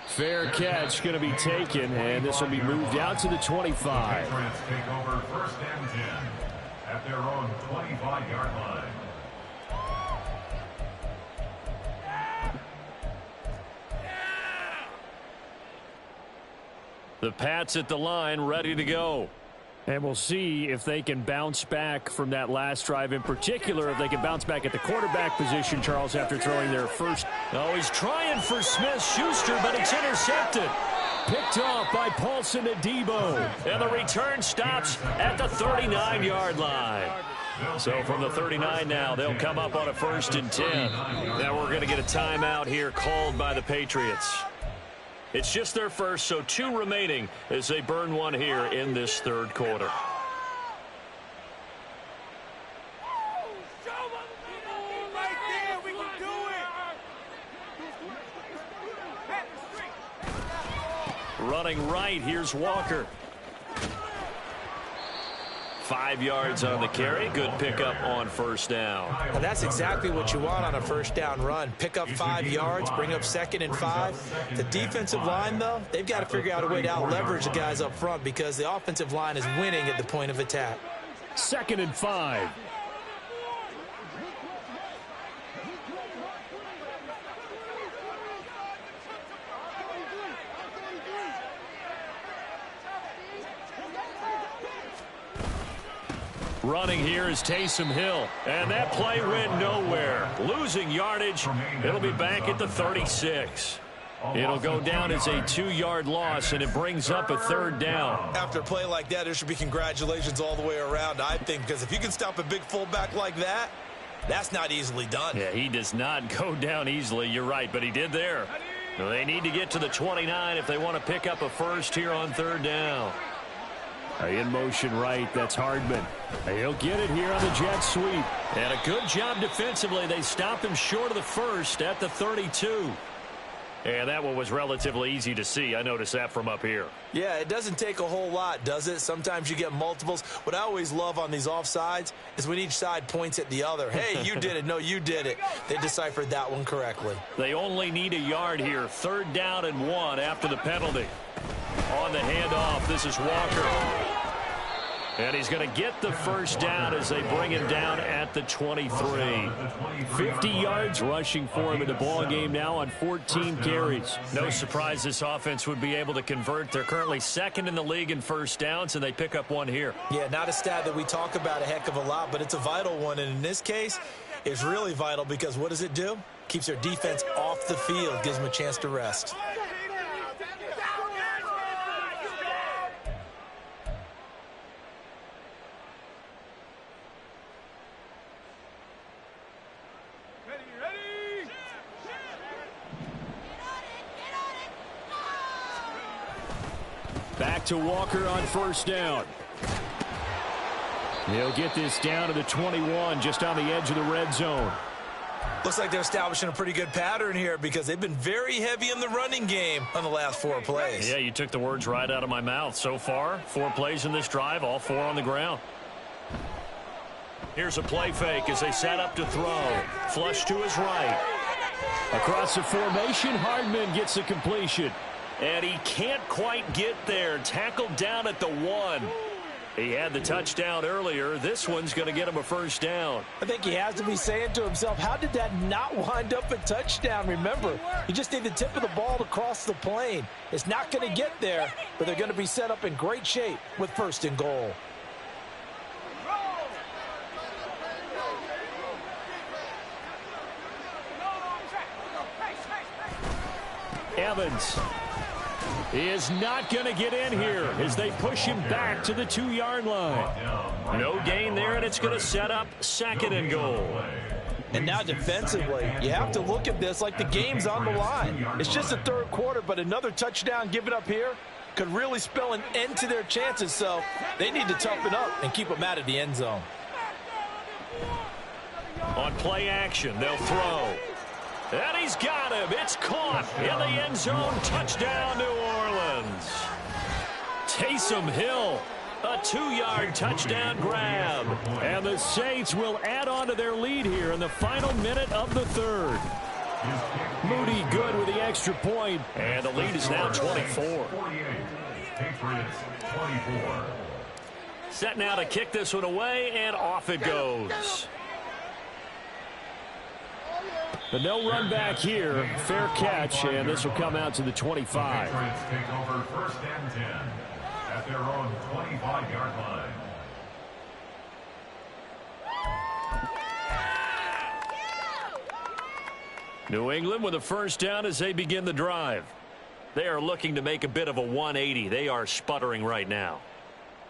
Fair catch going to be taken, and this will be moved out to the 25. Take over 1st and 10 at their own 25-yard line. The Pats at the line, ready to go. And we'll see if they can bounce back from that last drive, in particular, if they can bounce back at the quarterback position, Charles, after throwing their first. Oh, he's trying for Smith-Schuster, but it's intercepted. Picked off by Paulson Adebo. And the return stops at the 39-yard line. So from the 39 now, they'll come up on a 1st and 10. Now we're going to get a timeout here called by the Patriots. It's just their first, so 2 remaining as they burn one here in this 3rd quarter. Running right, here's Walker. 5 yards on the carry. Good pickup on 1st down. Well, that's exactly what you want on a 1st down run. Pick up 5 yards, bring up 2nd and 5. The defensive line, though, they've got to figure out a way to out-leverage the guys up front, because the offensive line is winning at the point of attack. 2nd and 5. Running here is Taysom Hill, and that play went nowhere. Losing yardage. It'll be back at the 36. It'll go down as a 2-yard loss, and it brings up a 3rd down. After a play like that, there should be congratulations all the way around, I think, because if you can stop a big fullback like that, that's not easily done. Yeah, he does not go down easily. You're right, but he did there. They need to get to the 29 if they want to pick up a first here on 3rd down. In motion right, that's Hardman. He'll get it here on the jet sweep. And a good job defensively. They stop him short of the first at the 32. And that one was relatively easy to see. I noticed that from up here. Yeah, it doesn't take a whole lot, does it? Sometimes you get multiples. What I always love on these offsides is when each side points at the other. Hey, you did it. No, you did it. They deciphered that one correctly. They only need a yard here. 3rd down and 1 after the penalty. On the handoff, this is Walker. And he's going to get the first down as they bring him down at the 23. 50 yards rushing for him in the ball game now on 14 carries. No surprise this offense would be able to convert. They're currently 2nd in the league in first downs, and they pick up one here. Yeah, not a stat that we talk about a heck of a lot, but it's a vital one. And in this case, it's really vital because what does it do? Keeps their defense off the field, gives them a chance to rest. to Walker on first down. He'll get this down to the 21, just on the edge of the red zone. Looks like they're establishing a pretty good pattern here because they've been very heavy in the running game on the last 4 plays. Yeah, you took the words right out of my mouth. So far, 4 plays in this drive, all 4 on the ground. Here's a play fake as they set up to throw. Flush to his right. Across the formation, Hardman gets the completion. And he can't quite get there. Tackled down at the 1. He had the touchdown earlier. This one's going to get him a first down. I think he has to be saying to himself, how did that not wind up a touchdown? Remember, you just need the tip of the ball to cross the plane. It's not going to get there, but they're going to be set up in great shape with first and goal. Evans is not going to get in here as they push him back to the 2-yard line. No gain there, and it's going to set up second and goal. And now defensively, you have to look at this like the game's on the line. It's just the third quarter, but another touchdown given up here could really spell an end to their chances, so they need to toughen up and keep them out of the end zone. On play action, they'll throw. And he's got him. It's caught in the end zone. Touchdown, New Orleans. Taysom Hill, a 2-yard touchdown grab. And the Saints will add on to their lead here in the final minute of the third. Moody good with the extra point. And the lead is now 24. Set now to kick this one away, and off it goes. But no run back here. Fair catch, and this will come out to the 25. The Patriots take over first and 10 at their own 25-yard line. New England with a first down as they begin the drive. They are looking to make a bit of a 180. They are sputtering right now.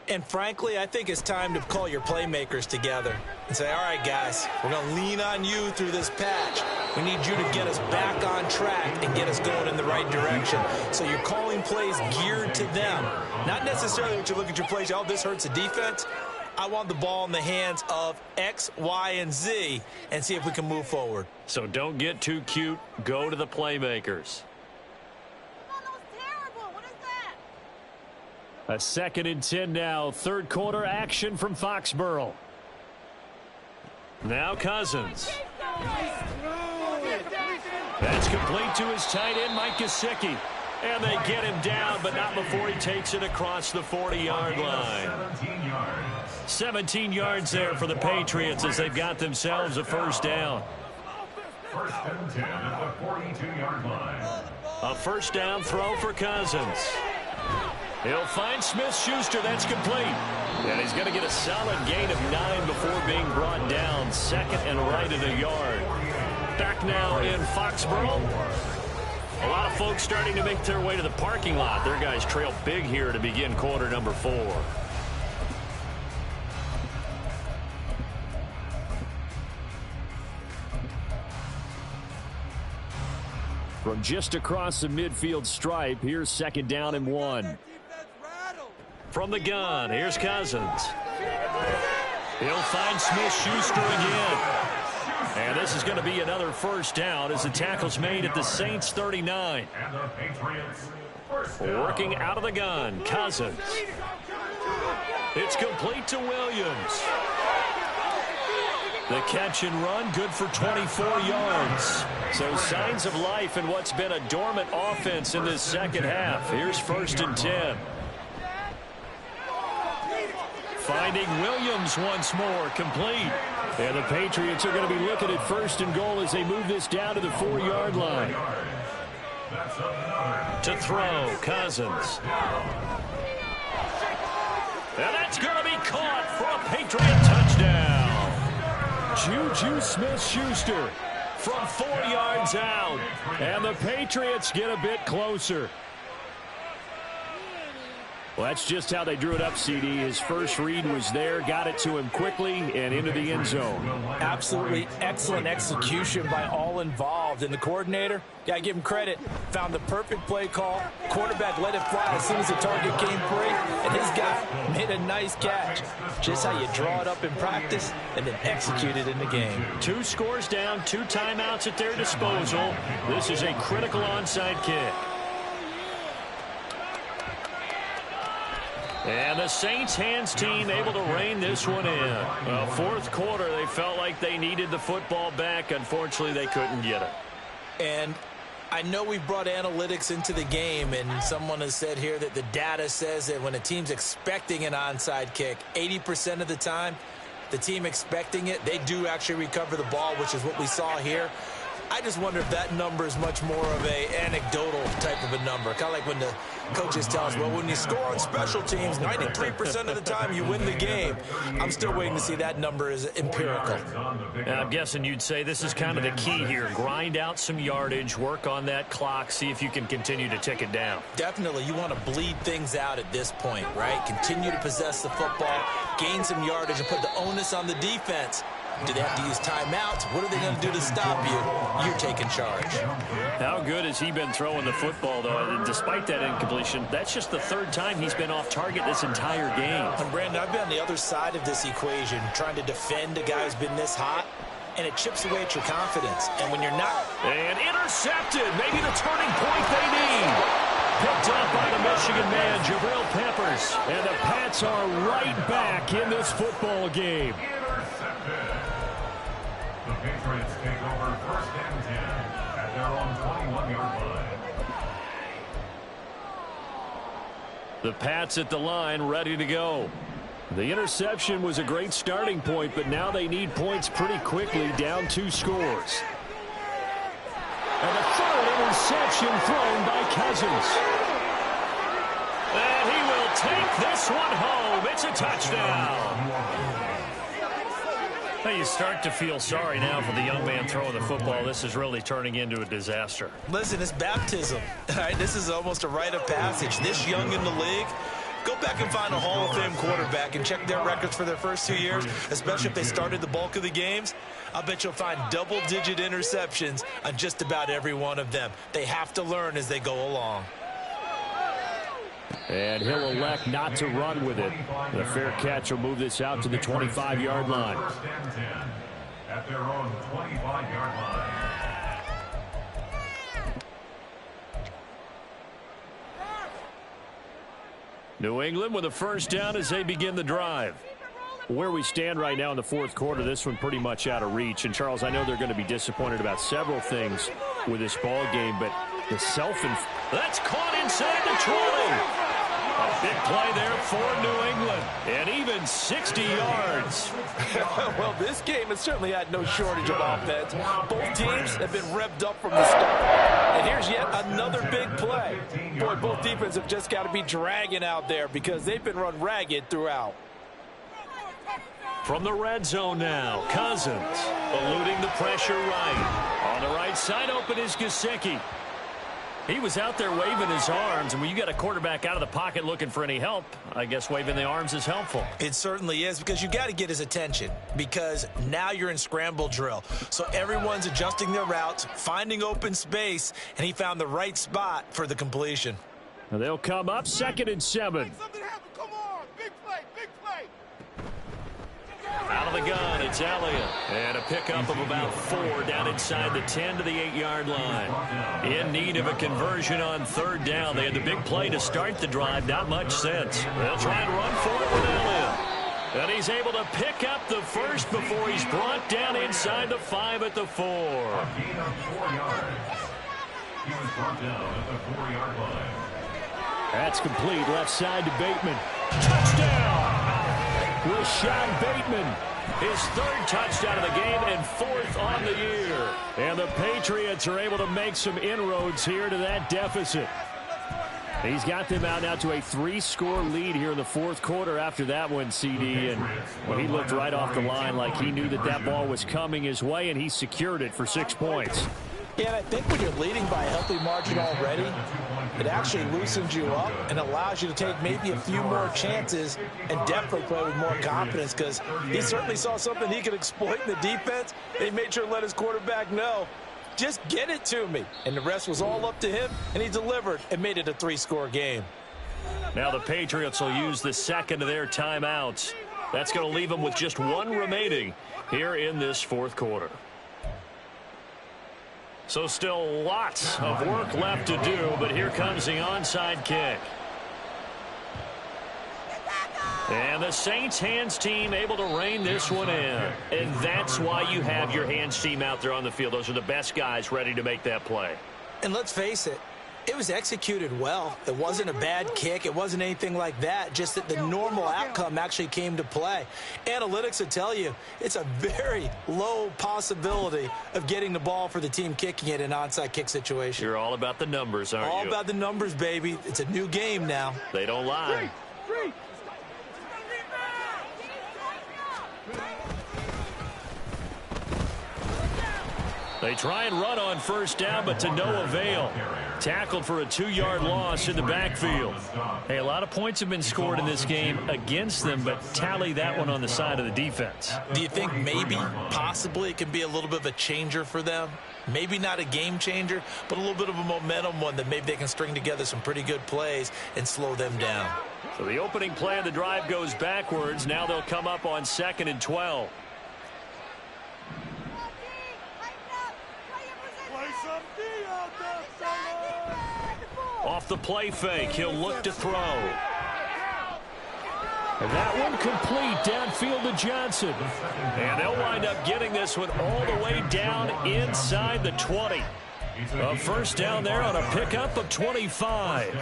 And frankly, I think it's time to call your playmakers together and say, all right, guys, we're going to lean on you through this patch. We need you to get us back on track and get us going in the right direction. So you're calling plays geared to them. Not necessarily what you look at your plays, oh, this hurts the defense. I want the ball in the hands of X, Y, and Z and see if we can move forward. So don't get too cute. Go to the playmakers. A 2nd and 10 now. Third quarter action from Foxborough. Now Cousins. That's complete to his tight end, Mike Gesicki. And they get him down, but not before he takes it across the 40-yard line. 17 yards there for the Patriots as they've got themselves a first down. First and 10 at the 42-yard line. A first down throw for Cousins. He'll find Smith-Schuster. That's complete. And he's going to get a solid gain of 9 before being brought down. Second and right at a yard. Back now in Foxborough. A lot of folks starting to make their way to the parking lot. Their guys trail big here to begin quarter number 4. From just across the midfield stripe, here's 2nd down and 1. From the gun, here's Cousins. He'll find Smith-Schuster again. And this is going to be another first down as the tackle's made at the Saints 39. And the Patriots first down. Working out of the gun, Cousins. It's complete to Williams. The catch and run, good for 24 yards. So signs of life in what's been a dormant offense in this second half. Here's 1st and 10. Finding Williams once more, complete. And the Patriots are going to be looking at 1st and goal as they move this down to the 4-yard line. To throw, Cousins. And that's going to be caught for a Patriot touchdown. Juju Smith-Schuster from 4 yards out. And the Patriots get a bit closer. Well, that's just how they drew it up, CD. His first read was there, got it to him quickly, and into the end zone. Absolutely excellent execution by all involved. And the coordinator, got to give him credit, found the perfect play call. Quarterback let it fly as soon as the target came free, and his guy made a nice catch. Just how you draw it up in practice and then execute it in the game. 2 scores down, 2 timeouts at their disposal. This is a critical onside kick. And the Saints hands team able to rein this one in. Fourth quarter, they felt like they needed the football back. Unfortunately, they couldn't get it. And I know we brought analytics into the game, and someone has said here that the data says that when a team's expecting an onside kick, 80% of the time, the team expecting it, they do actually recover the ball, which is what we saw here. I just wonder if that number is much more of a anecdotal type of a number. Kind of like when the coaches tell us, well, when you score on special teams, 93% of the time you win the game. I'm still waiting to see that number is empirical. I'm guessing you'd say this is kind of the key here. Grind out some yardage, work on that clock, see if you can continue to tick it down. Definitely. You want to bleed things out at this point, right? Continue to possess the football, gain some yardage, and put the onus on the defense. Do they have to use timeouts? What are they going to do to stop you? You're taking charge. How good has he been throwing the football, though? Despite that incompletion, that's just the 3rd time he's been off target this entire game. And Brandon, I've been on the other side of this equation, trying to defend a guy who's been this hot, and it chips away at your confidence. And when you're not... And intercepted. Maybe the turning point they need. Picked up by the Michigan man, Jabril Peppers. And the Pats are right back in this football game. The Patriots take over 1st and 10 at their own 21-yard line. The Pats at the line, ready to go. The interception was a great starting point, but now they need points pretty quickly, down 2 scores. And the 3rd interception thrown by Cousins. And he will take this one home. It's a touchdown. Well, you start to feel sorry now for the young man throwing the football. This is really turning into a disaster. Listen, it's baptism. All right, this is almost a rite of passage. This young in the league, go back and find a Hall of Fame quarterback and check their records for their first 2 years, especially if they started the bulk of the games. I bet you'll find double-digit interceptions on just about every one of them. They have to learn as they go along. And he'll elect not to run with it. The fair catch will move this out to the 25-yard line. 1st and 10 at their own 25-yard line. New England with a 1st down as they begin the drive. Where we stand right now in the 4th quarter, this one pretty much out of reach. And, Charles, I know they're going to be disappointed about several things with this ball game, but the that's caught inside the 20. A big play there for New England, and even 60 yards. Well, this game has certainly had no shortage of offense. Both teams have been revved up from the start. And here's yet another big play. Boy, both defenses have just got to be dragging out there because they've been run ragged throughout. From the red zone now, Cousins eluding the pressure right. On the right side, open is Gesicki. He was out there waving his arms, and when you got a quarterback out of the pocket looking for any help, I guess waving the arms is helpful. It certainly is, because you got to get his attention, because now you're in scramble drill. So everyone's adjusting their routes, finding open space, and he found the right spot for the completion. And they'll come up 2nd and 7. Something happened. Come on. Big play. Big play. Out of the gun, it's Elliott. And a pickup of about 4 down inside the 10 to the 8-yard line. In need of a conversion on 3rd down. They had the big play to start the drive. Not much sense. They'll try and run for it with Elliott. And he's able to pick up the 1st before he's brought down inside the 5 at the 4. A gain of 4 yards. He was brought down at the 4-yard line. That's complete. Left side to Bateman. Touchdown! Rashad Bateman, his 3rd touchdown of the game and 4th on the year. And the Patriots are able to make some inroads here to that deficit. He's got them out now to a 3-score lead here in the 4th quarter after that one, CD. And well, he looked right off the line like he knew that that ball was coming his way, and he secured it for 6 points. Yeah, and I think when you're leading by a healthy margin already, it actually loosens you up and allows you to take maybe a few more chances and definitely play with more confidence, because he certainly saw something he could exploit in the defense, and he made sure to let his quarterback know, just get it to me. And the rest was all up to him, and he delivered and made it a 3-score game. Now the Patriots will use the second of their timeouts. That's going to leave them with just one remaining here in this fourth quarter. So still lots of work left to do, but here comes the onside kick. And the Saints hands team able to rein this one in. And that's why you have your hands team out there on the field. Those are the best guys ready to make that play. And let's face it, it was executed well. It wasn't a bad kick. It wasn't anything like that. Just that the normal outcome actually came to play. Analytics will tell you it's a very low possibility of getting the ball for the team kicking it in an onside kick situation. You're all about the numbers, aren't you? All about the numbers, baby. It's a new game now. They don't lie. They try and run on first down, but to no avail. Tackled for a 2-yard loss in the backfield. Hey, a lot of points have been scored in this game against them, but tally that one on the side of the defense. Do you think maybe, possibly, it can be a little bit of a changer for them? Maybe not a game changer, but a little bit of a momentum one that maybe they can string together some pretty good plays and slow them down. So the opening play of the drive goes backwards. Now they'll come up on 2nd and 12. Off the play fake, he'll look to throw. And that one complete downfield to Johnson. And they'll wind up getting this one all the way down inside the 20. A first down there on a pickup of 25.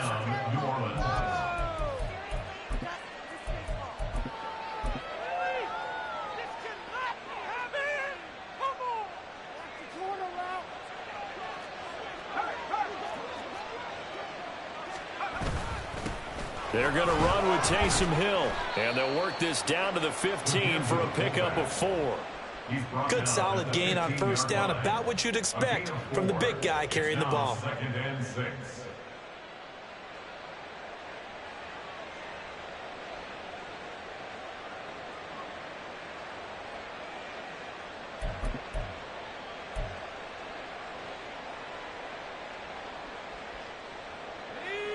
They're going to run with Taysom Hill, and they'll work this down to the 15 for a pickup of 4. Good solid gain on first down, about what you'd expect from the big guy carrying the ball.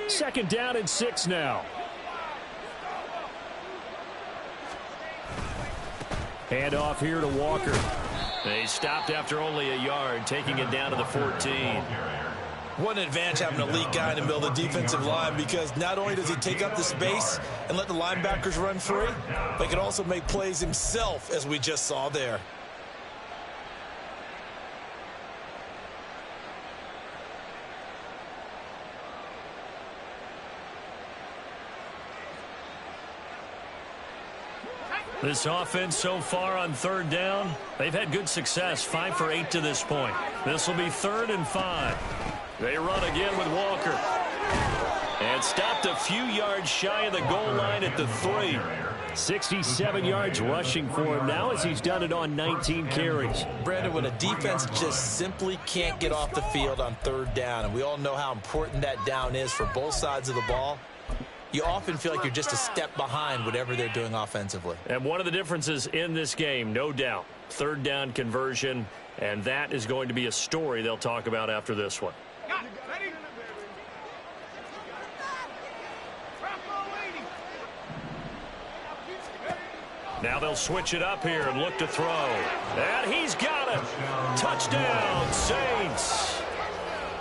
Second down and 6 now. Hand off here to Walker. They stopped after only a yard, taking it down to the 14. What an advantage having a elite guy in the middle of the defensive line, because not only does he take up the space and let the linebackers run free, but he can also make plays himself, as we just saw there. This offense so far on third down, they've had good success, 5 for 8 to this point. This will be 3rd and 5. They run again with Walker. And stopped a few yards shy of the goal line at the 3. 67 yards rushing for him now, as he's done it on 19 carries. Brandon, when a defense just simply can't get off the field on third down, and we all know how important that down is for both sides of the ball, you often feel like you're just a step behind whatever they're doing offensively. And one of the differences in this game, no doubt, third down conversion, and that is going to be a story they'll talk about after this one. Now they'll switch it up here and look to throw. And he's got it. Touchdown, Saints.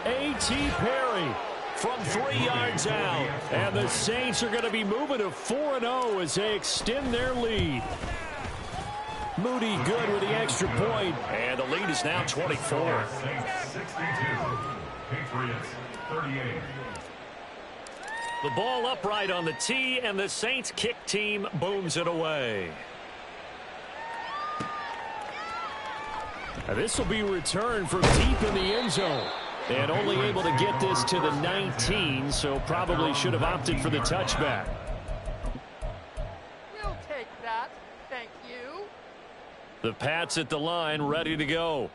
A.T. Perry from 3 yards out. And the Saints are going to be moving to 4-0 as they extend their lead. Moody good with the extra point. And the lead is now 24. 62. Patriots 38. The ball upright on the tee, and the Saints kick team booms it away. Now this will be returned from deep in the end zone. And only able to get this to the 19, so probably should have opted for the touchback. We'll take that. Thank you. The Pats at the line, ready to go.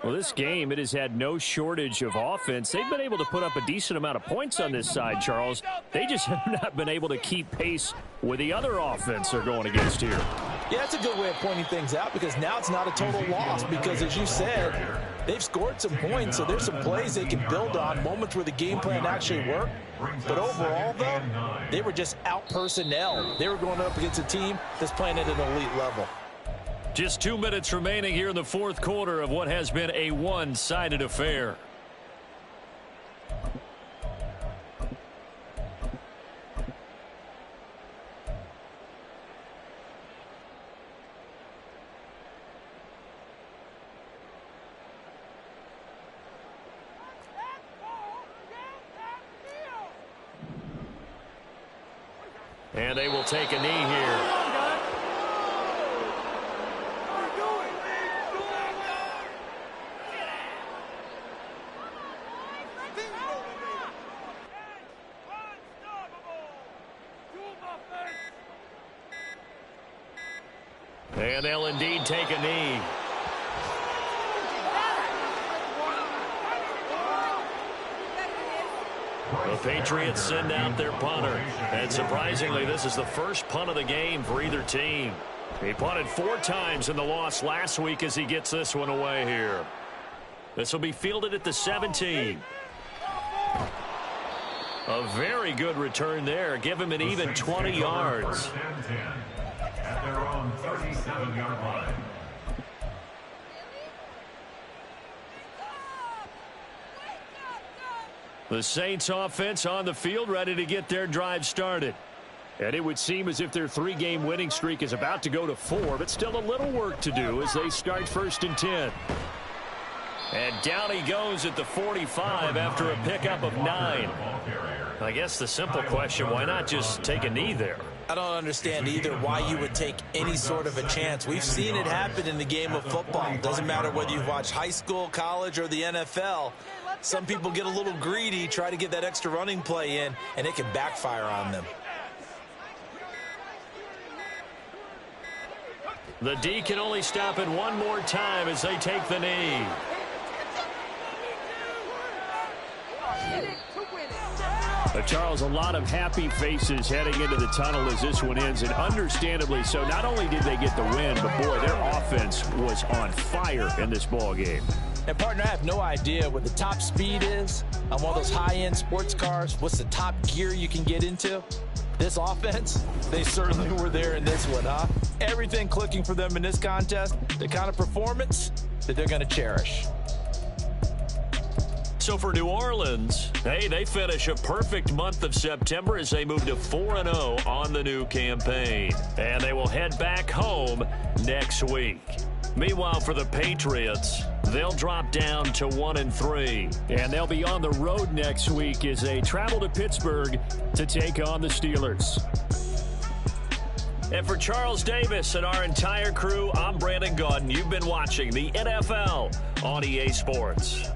Well, this game, it has had no shortage of offense. They've been able to put up a decent amount of points on this side, Charles. They just have not been able to keep pace with the other offense they're going against here. Yeah, that's a good way of pointing things out because now it's not a total loss because, as you said, they've scored some points, so there's some plays they can build on, moments where the game plan actually worked. But overall, though, they were just out-personnel. They were going up against a team that's playing at an elite level. Just 2 minutes remaining here in the fourth quarter of what has been a one-sided affair. And they will take a knee here. And they'll indeed take a knee. The Patriots send out their punter. And surprisingly, this is the first punt of the game for either team. He punted 4 times in the loss last week as he gets this one away here. This will be fielded at the 17. A very good return there. Give him an even 20 yards. At their own 37-yard line. The Saints offense on the field, ready to get their drive started. And it would seem as if their 3-game winning streak is about to go to 4, but still a little work to do as they start 1st and 10. And down he goes at the 45 after a pickup of 9. I guess the simple question, why not just take a knee there? I don't understand either why you would take any sort of a chance. We've seen it happen in the game of football. It doesn't matter whether you've watched high school, college, or the NFL. Some people get a little greedy, try to get that extra running play in, and it can backfire on them. The D can only stop it one more time as they take the knee. Charles, a lot of happy faces heading into the tunnel as this one ends, and understandably so. Not only did they get the win, but boy, their offense was on fire in this ball game. And partner, I have no idea what the top speed is on one of those high-end sports cars. What's the top gear you can get into? This offense, they certainly were there in this one, huh? Everything clicking for them in this contest, the kind of performance that they're going to cherish. So for New Orleans, hey, they finish a perfect month of September as they move to 4-0 on the new campaign. And they will head back home next week. Meanwhile, for the Patriots, they'll drop down to 1-3. And they'll be on the road next week as they travel to Pittsburgh to take on the Steelers. And for Charles Davis and our entire crew, I'm Brandon Gaudin. You've been watching the NFL on EA Sports.